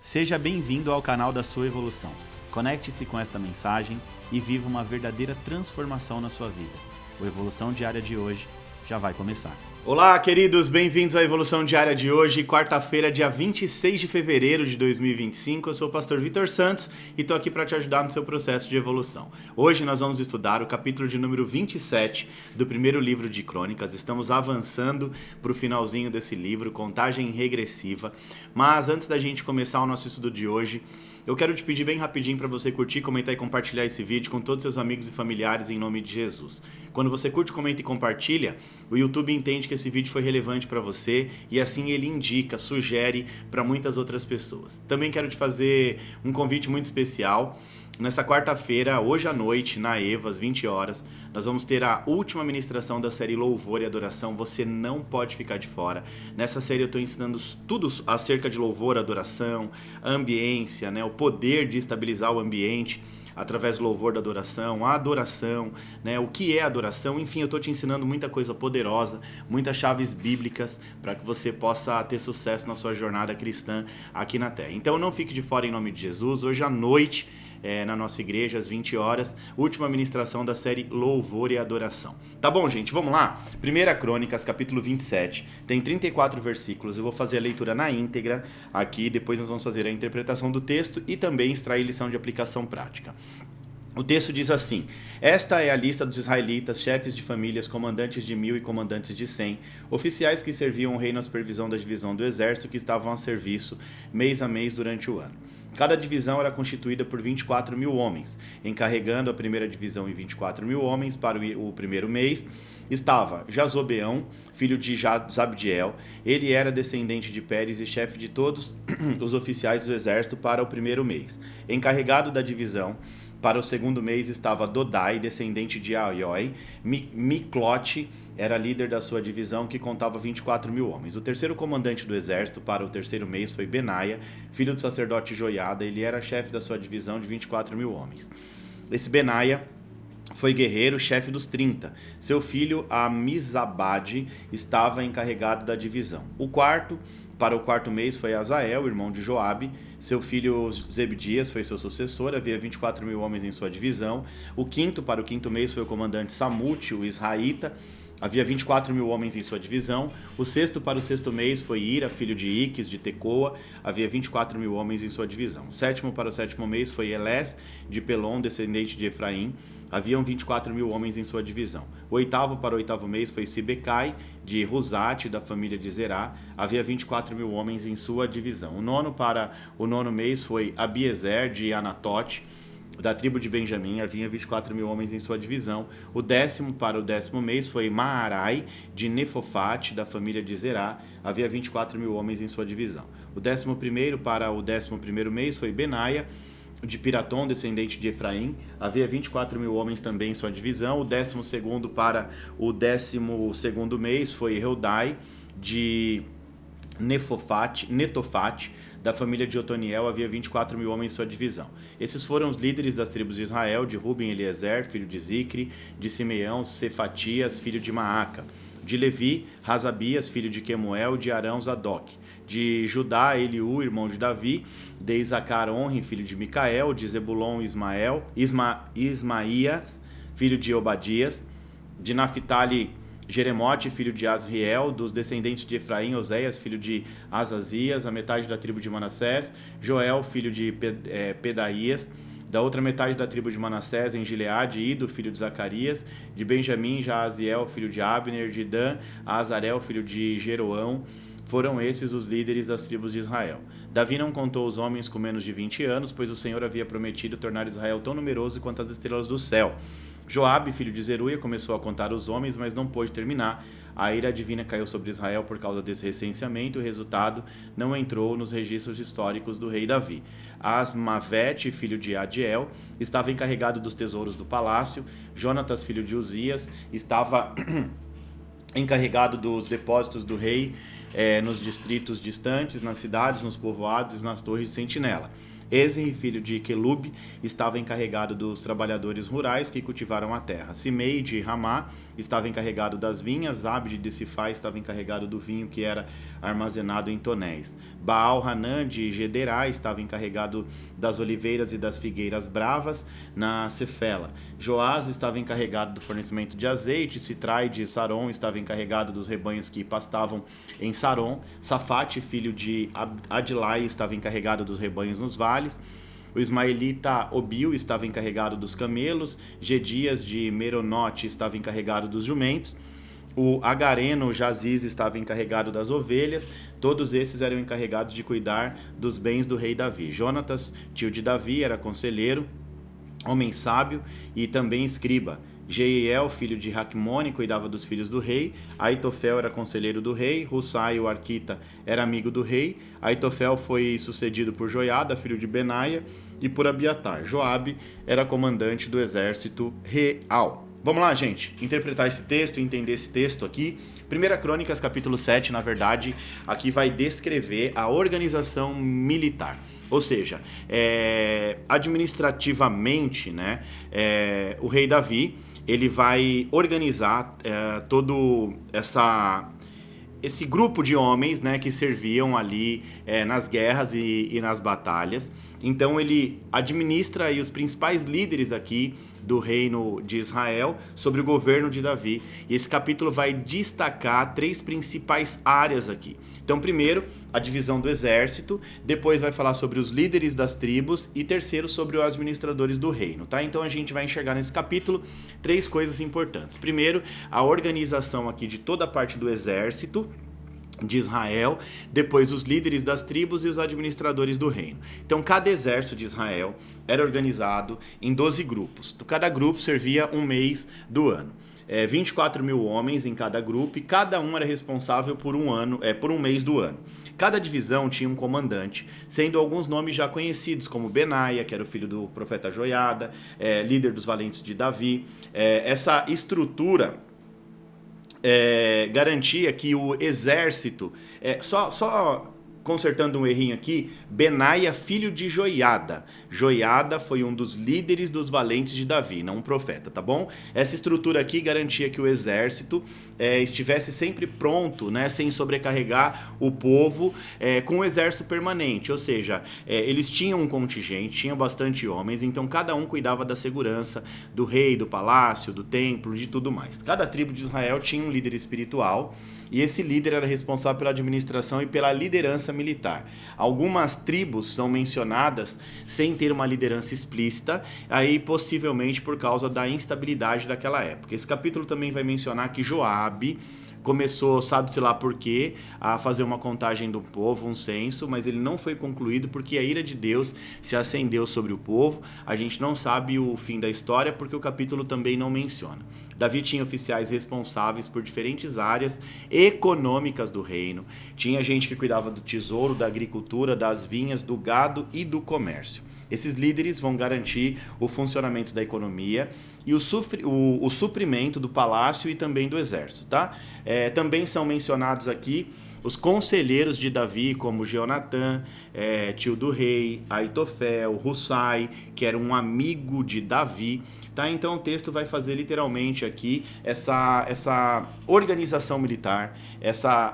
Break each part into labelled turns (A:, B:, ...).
A: Seja bem-vindo ao canal da sua evolução. Conecte-se com esta mensagem e viva uma verdadeira transformação na sua vida. O Evolução Diária de hoje já vai começar. Olá, queridos, bem-vindos à Evolução Diária de hoje, quarta-feira, dia 26 de fevereiro de 2025. Eu sou o pastor Vitor Santos e estou aqui para te ajudar no seu processo de evolução. Hoje nós vamos estudar o capítulo de número 27 do primeiro livro de Crônicas. Estamos avançando para o finalzinho desse livro, contagem regressiva. Mas antes da gente começar o nosso estudo de hoje, eu quero te pedir bem rapidinho para você curtir, comentar e compartilhar esse vídeo com todos os seus amigos e familiares em nome de Jesus. Quando você curte, comenta e compartilha, o YouTube entende que esse vídeo foi relevante para você e assim ele indica, sugere para muitas outras pessoas. Também quero te fazer um convite muito especial. Nessa quarta-feira, hoje à noite, na EVA, às 20 horas, nós vamos ter a última ministração da série Louvor e Adoração. Você não pode ficar de fora. Nessa série eu estou ensinando tudo acerca de louvor, adoração, a ambiência, o poder de estabilizar o ambiente através do louvor da adoração, a adoração, o que é adoração. Enfim, eu estou te ensinando muita coisa poderosa, muitas chaves bíblicas para que você possa ter sucesso na sua jornada cristã aqui na Terra. Então não fique de fora em nome de Jesus. Hoje à noite, na nossa igreja, às 20 horas, última ministração da série Louvor e Adoração. Tá bom, gente? Vamos lá? 1 Crônicas, capítulo 27, tem 34 versículos. Eu vou fazer a leitura na íntegra aqui, depois nós vamos fazer a interpretação do texto e também extrair lição de aplicação prática. O texto diz assim: esta é a lista dos israelitas, chefes de famílias, comandantes de 1000 e comandantes de 100, oficiais que serviam o rei na supervisão da divisão do exército que estavam a serviço mês a mês durante o ano. Cada divisão era constituída por 24 mil homens. Encarregando a primeira divisão e 24 mil homens para o primeiro mês, estava Jazobeão, filho de Zabdiel. Ele era descendente de Pérez e chefe de todos os oficiais do exército para o primeiro mês. Encarregado da divisão para o segundo mês estava Dodai, descendente de Aioi. Miclote era líder da sua divisão, que contava 24 mil homens. O terceiro comandante do exército para o terceiro mês foi Benaia, filho do sacerdote Joiada. Ele era chefe da sua divisão de 24 mil homens. Esse Benaia foi guerreiro, chefe dos 30. Seu filho Amizabade estava encarregado da divisão. Para o quarto mês foi Azael, irmão de Joabe. Seu filho Zebdias foi seu sucessor, havia 24 mil homens em sua divisão. Para o quinto mês foi o comandante Samute, o israelita. Havia 24 mil homens em sua divisão. Para o sexto mês foi Ira, filho de Iques, de Tecoa. Havia 24 mil homens em sua divisão. Para o sétimo mês foi Elés, de Pelon, descendente de Efraim. Haviam 24 mil homens em sua divisão. Para o oitavo mês foi Sibecai, de Rusate, da família de Zerá. Havia 24 mil homens em sua divisão. Para o nono mês foi Abiezer, de Anatote, da tribo de Benjamim. Havia 24 mil homens em sua divisão. Para o décimo mês foi Maarai, de Nefofate, da família de Zerá. Havia 24 mil homens em sua divisão. Para o décimo primeiro mês foi Benaia, de Piratom, descendente de Efraim. Havia 24 mil homens também em sua divisão. Para o décimo segundo mês foi Heldai, de Netofate, da família de Otoniel. Havia 24 mil homens em sua divisão. Esses foram os líderes das tribos de Israel: de Ruben, Eliezer, filho de Zicre; de Simeão, Cefatias, filho de Maaca; de Levi, Razabias, filho de Quemuel; de Arão, Zadok; de Judá, Eliú, irmão de Davi; de Isacar, Onri, filho de Micael; de Zebulon, Ismaías, filho de Obadias; de Naphtali, Jeremote, filho de Asriel; dos descendentes de Efraim, Oséias, filho de Azazias; a metade da tribo de Manassés, Joel, filho de Pedaías; da outra metade da tribo de Manassés, em Gileade, Ido, filho de Zacarias; de Benjamim, Jaaziel, filho de Abner; de Dan, Azarel, filho de Jeroão. Foram esses os líderes das tribos de Israel. Davi não contou os homens com menos de 20 anos, pois o Senhor havia prometido tornar Israel tão numeroso quanto as estrelas do céu. Joabe, filho de Zeruia, começou a contar os homens, mas não pôde terminar. A ira divina caiu sobre Israel por causa desse recenseamento, e o resultado não entrou nos registros históricos do rei Davi. Asmavete, filho de Adiel, estava encarregado dos tesouros do palácio. Jonatas, filho de Uzias, estava encarregado dos depósitos do rei. nos distritos distantes, nas cidades, nos povoados e nas torres de sentinela. Ezri, filho de Quelub, estava encarregado dos trabalhadores rurais que cultivaram a terra. Simei de Ramá estava encarregado das vinhas. Abde de Sifá estava encarregado do vinho que era armazenado em tonéis. Baal-Hanã de Gederá estava encarregado das oliveiras e das figueiras bravas na Cefela. Joás estava encarregado do fornecimento de azeite. Sitrai de Saron estava encarregado dos rebanhos que pastavam em Saron. Safate, filho de Adilai, estava encarregado dos rebanhos nos vales. O ismaelita Obil estava encarregado dos camelos. Gedias de Meronote estava encarregado dos jumentos. O agareno Jaziz estava encarregado das ovelhas. Todos esses eram encarregados de cuidar dos bens do rei Davi. Jonatas, tio de Davi, era conselheiro, homem sábio e também escriba. Jeiel, filho de Raquimone, cuidava dos filhos do rei. Aitofel era conselheiro do rei. Hussai, o arquita, era amigo do rei. Aitofel foi sucedido por Joiada, filho de Benaia, e por Abiatar. Joabe era comandante do exército real. Vamos lá, gente, interpretar esse texto, entender esse texto aqui. 1 Crônicas, capítulo 7, na verdade, aqui vai descrever a organização militar. Ou seja, administrativamente, né, o rei Davi, ele vai organizar todo esse grupo de homens, né, que serviam ali nas guerras e nas batalhas. Então ele administra aí os principais líderes aqui do reino de Israel sobre o governo de Davi. E esse capítulo vai destacar 3 principais áreas aqui. Então, primeiro, a divisão do exército, depois vai falar sobre os líderes das tribos e terceiro, sobre os administradores do reino, tá? Então a gente vai enxergar nesse capítulo 3 coisas importantes. Primeiro, a organização aqui de toda a parte do exército de Israel, depois os líderes das tribos e os administradores do reino. Então cada exército de Israel era organizado em 12 grupos. Cada grupo servia um mês do ano. 24 mil homens em cada grupo e cada um era responsável por um mês do ano. Cada divisão tinha um comandante, sendo alguns nomes já conhecidos, como Benaia, que era o filho do profeta Joiada, líder dos valentes de Davi. Essa estrutura garantia que o exército, só consertando um errinho aqui, Benaia, filho de Joiada. Joiada foi um dos líderes dos valentes de Davi, não um profeta, tá bom? Essa estrutura aqui garantia que o exército estivesse sempre pronto, né, sem sobrecarregar o povo, com um exército permanente, ou seja, eles tinham um contingente, tinham bastante homens, então cada um cuidava da segurança do rei, do palácio, do templo, de tudo mais. Cada tribo de Israel tinha um líder espiritual e esse líder era responsável pela administração e pela liderança militar. Algumas tribos são mencionadas sem ter uma liderança explícita, aí possivelmente por causa da instabilidade daquela época. Esse capítulo também vai mencionar que Joabe começou, sabe-se lá por quê, a fazer uma contagem do povo, um censo, mas ele não foi concluído porque a ira de Deus se acendeu sobre o povo. A gente não sabe o fim da história porque o capítulo também não menciona. Davi tinha oficiais responsáveis por diferentes áreas econômicas do reino. Tinha gente que cuidava do tesouro, da agricultura, das vinhas, do gado e do comércio. Esses líderes vão garantir o funcionamento da economia e o suprimento do palácio e também do exército, tá? Também são mencionados aqui os conselheiros de Davi, como Jonatã, tio do rei, Aitofel, Hussai, que era um amigo de Davi, tá? Então o texto vai fazer literalmente aqui essa organização militar,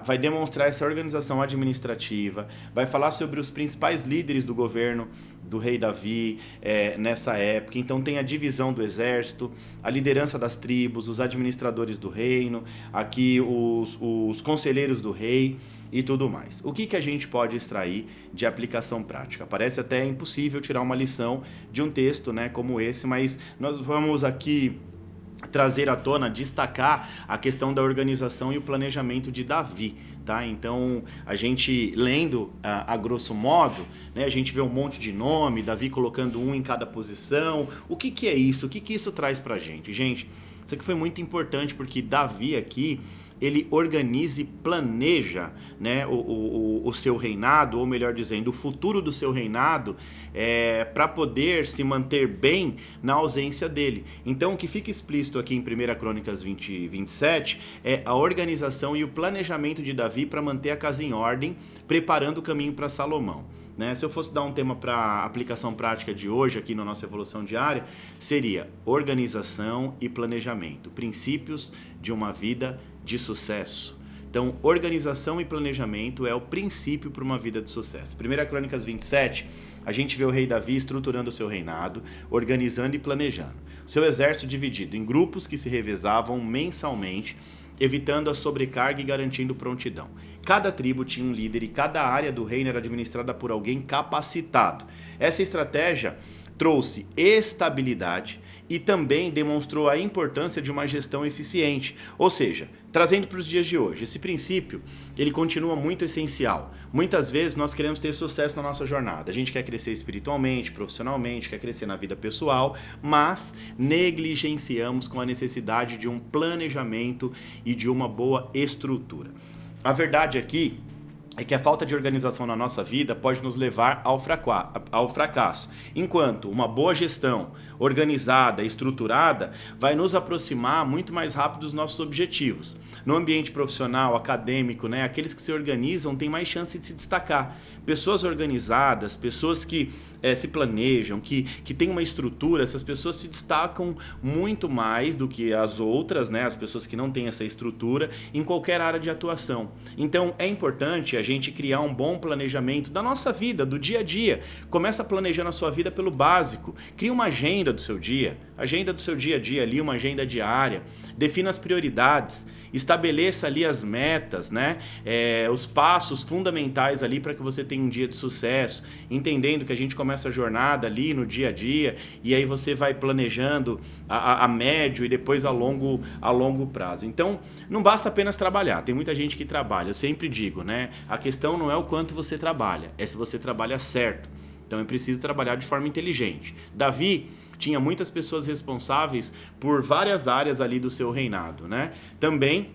A: vai demonstrar essa organização administrativa, vai falar sobre os principais líderes do governo do rei Davi nessa época. Então tem a divisão do exército, a liderança das tribos, os administradores do reino, aqui os conselheiros do rei e tudo mais. O que a gente pode extrair de aplicação prática? Parece até impossível tirar uma lição de um texto, né, como esse, mas nós vamos aqui trazer à tona, destacar a questão da organização e o planejamento de Davi. Tá? Então, a gente lendo a grosso modo, né, a gente vê um monte de nome, Davi colocando um em cada posição. O que é isso? O que isso traz pra gente? Gente, isso aqui foi muito importante porque Davi aqui ele organiza e planeja, né, o seu reinado, ou melhor dizendo, o futuro do seu reinado, para poder se manter bem na ausência dele. Então, o que fica explícito aqui em 1 Crônicas 20, 27 é a organização e o planejamento de Davi para manter a casa em ordem, preparando o caminho para Salomão. Né? Se eu fosse dar um tema para aplicação prática de hoje, aqui na nossa evolução diária, seria organização e planejamento, princípios de uma vida de sucesso. Então, organização e planejamento é o princípio para uma vida de sucesso. 1 Crônicas 27, a gente vê o rei Davi estruturando o seu reinado, organizando e planejando. Seu exército dividido em grupos que se revezavam mensalmente, evitando a sobrecarga e garantindo prontidão. Cada tribo tinha um líder e cada área do reino era administrada por alguém capacitado. Essa estratégia trouxe estabilidade e também demonstrou a importância de uma gestão eficiente. Ou seja, trazendo para os dias de hoje, esse princípio, ele continua muito essencial. Muitas vezes nós queremos ter sucesso na nossa jornada. A gente quer crescer espiritualmente, profissionalmente, quer crescer na vida pessoal, mas negligenciamos com a necessidade de um planejamento e de uma boa estrutura. A verdade aqui é que a falta de organização na nossa vida pode nos levar ao fracasso, enquanto uma boa gestão organizada, estruturada, vai nos aproximar muito mais rápido dos nossos objetivos. No ambiente profissional, acadêmico, né, aqueles que se organizam têm mais chance de se destacar. Pessoas organizadas, pessoas que se planejam, que têm uma estrutura, essas pessoas se destacam muito mais do que as outras, né, as pessoas que não têm essa estrutura, em qualquer área de atuação. Então, é importante a gente criar um bom planejamento da nossa vida, do dia a dia. Começa planejando a sua vida pelo básico. Cria uma agenda do seu dia a dia ali, uma agenda diária. Defina as prioridades. Estabeleça ali as metas, né? Os passos fundamentais ali para que você tenha um dia de sucesso. Entendendo que a gente começa a jornada ali no dia a dia e aí você vai planejando a médio e depois a longo prazo. Então, não basta apenas trabalhar. Tem muita gente que trabalha. Eu sempre digo, né? A questão não é o quanto você trabalha, é se você trabalha certo. Então é preciso trabalhar de forma inteligente. Davi tinha muitas pessoas responsáveis por várias áreas ali do seu reinado, né? Também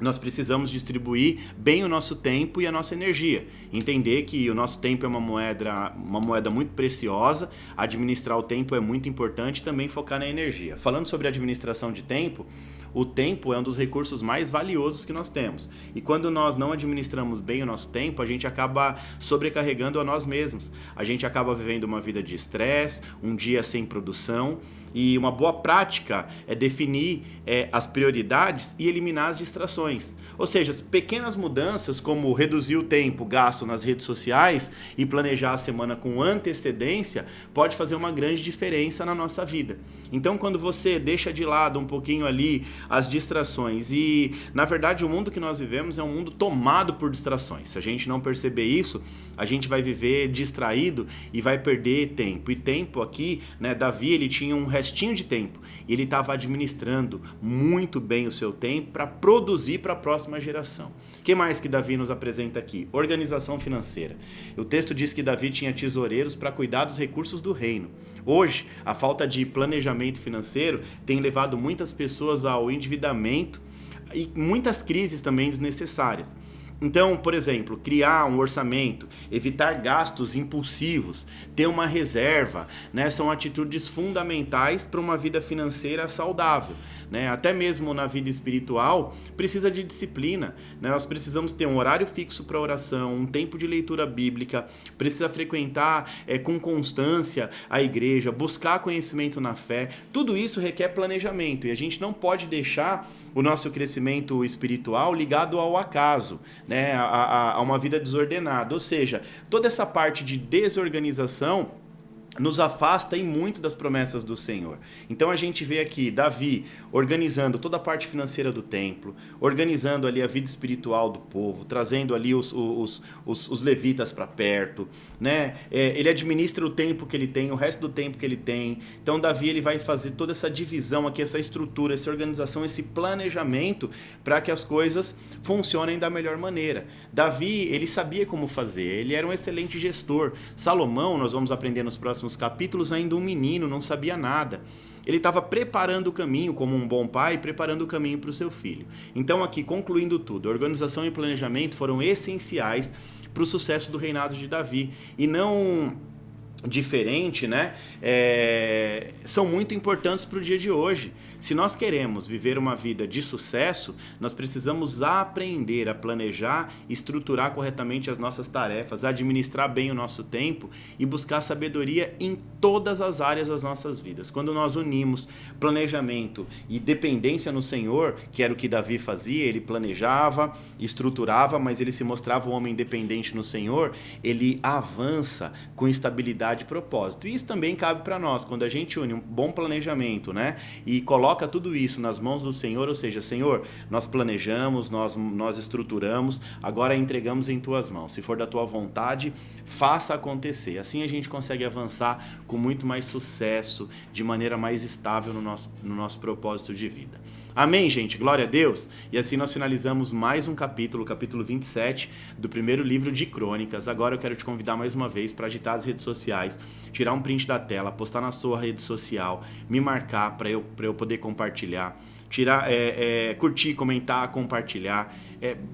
A: nós precisamos distribuir bem o nosso tempo e a nossa energia. Entender que o nosso tempo é uma moeda muito preciosa, administrar o tempo é muito importante e também focar na energia. Falando sobre administração de tempo, o tempo é um dos recursos mais valiosos que nós temos. E quando nós não administramos bem o nosso tempo, a gente acaba sobrecarregando a nós mesmos. A gente acaba vivendo uma vida de estresse, um dia sem produção. E uma boa prática é definir as prioridades e eliminar as distrações. Ou seja, pequenas mudanças como reduzir o tempo gasto nas redes sociais e planejar a semana com antecedência pode fazer uma grande diferença na nossa vida. Então, quando você deixa de lado um pouquinho ali as distrações e, na verdade, o mundo que nós vivemos é um mundo tomado por distrações. Se a gente não perceber isso, a gente vai viver distraído e vai perder tempo. E tempo aqui, né, Davi, ele tinha um restinho de tempo e ele estava administrando muito bem o seu tempo para produzir para a próxima geração. O que mais que Davi nos apresenta aqui? Organização financeira. O texto diz que Davi tinha tesoureiros para cuidar dos recursos do reino. Hoje, a falta de planejamento financeiro tem levado muitas pessoas ao endividamento e muitas crises também desnecessárias. Então, por exemplo, criar um orçamento, evitar gastos impulsivos, ter uma reserva, né, são atitudes fundamentais para uma vida financeira saudável. Né? Até mesmo na vida espiritual, precisa de disciplina. Né? Nós precisamos ter um horário fixo para oração, um tempo de leitura bíblica, precisa frequentar com constância a igreja, buscar conhecimento na fé. Tudo isso requer planejamento e a gente não pode deixar o nosso crescimento espiritual ligado ao acaso, né? a uma vida desordenada. Ou seja, toda essa parte de desorganização nos afasta em muito das promessas do Senhor. Então a gente vê aqui Davi organizando toda a parte financeira do templo, organizando ali a vida espiritual do povo, trazendo ali os levitas para perto, né? Ele administra o tempo que ele tem, o resto do tempo que ele tem. Então Davi ele vai fazer toda essa divisão aqui, essa estrutura, essa organização, esse planejamento para que as coisas funcionem da melhor maneira. Davi, ele sabia como fazer, ele era um excelente gestor. Salomão, nós vamos aprender nos próximos próximos capítulos, ainda um menino, não sabia nada. Ele estava preparando o caminho, como um bom pai, preparando o caminho para o seu filho. Então aqui, concluindo tudo, organização e planejamento foram essenciais para o sucesso do reinado de Davi. E não diferente, né? São muito importantes para o dia de hoje. Se nós queremos viver uma vida de sucesso, nós precisamos aprender a planejar, estruturar corretamente as nossas tarefas, administrar bem o nosso tempo e buscar sabedoria em todas as áreas das nossas vidas. Quando nós unimos planejamento e dependência no Senhor, que era o que Davi fazia, ele planejava, estruturava, mas ele se mostrava um homem dependente no Senhor, ele avança com estabilidade e propósito. E isso também cabe para nós, quando a gente une um bom planejamento, né, e coloca tudo isso nas mãos do Senhor, ou seja, Senhor, nós planejamos, nós estruturamos, agora entregamos em tuas mãos. Se for da tua vontade, faça acontecer. Assim a gente consegue avançar com muito mais sucesso, de maneira mais estável no nosso propósito de vida. Amém, gente? Glória a Deus! E assim nós finalizamos mais um capítulo, o capítulo 27 do primeiro livro de Crônicas. Agora eu quero te convidar mais uma vez para agitar as redes sociais, tirar um print da tela, postar na sua rede social, me marcar para eu poder compartilhar, curtir, comentar, compartilhar,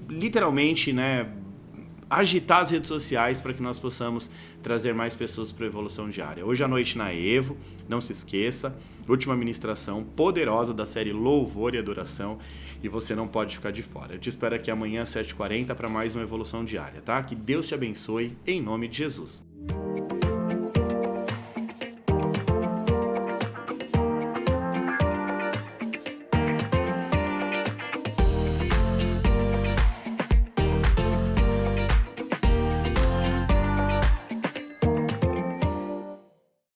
A: literalmente, né, agitar as redes sociais para que nós possamos trazer mais pessoas para a evolução diária. Hoje à noite na Evo, não se esqueça, última ministração poderosa da série Louvor e Adoração, e você não pode ficar de fora. Eu te espero aqui amanhã às 7h40 para mais uma evolução diária, tá? Que Deus te abençoe em nome de Jesus.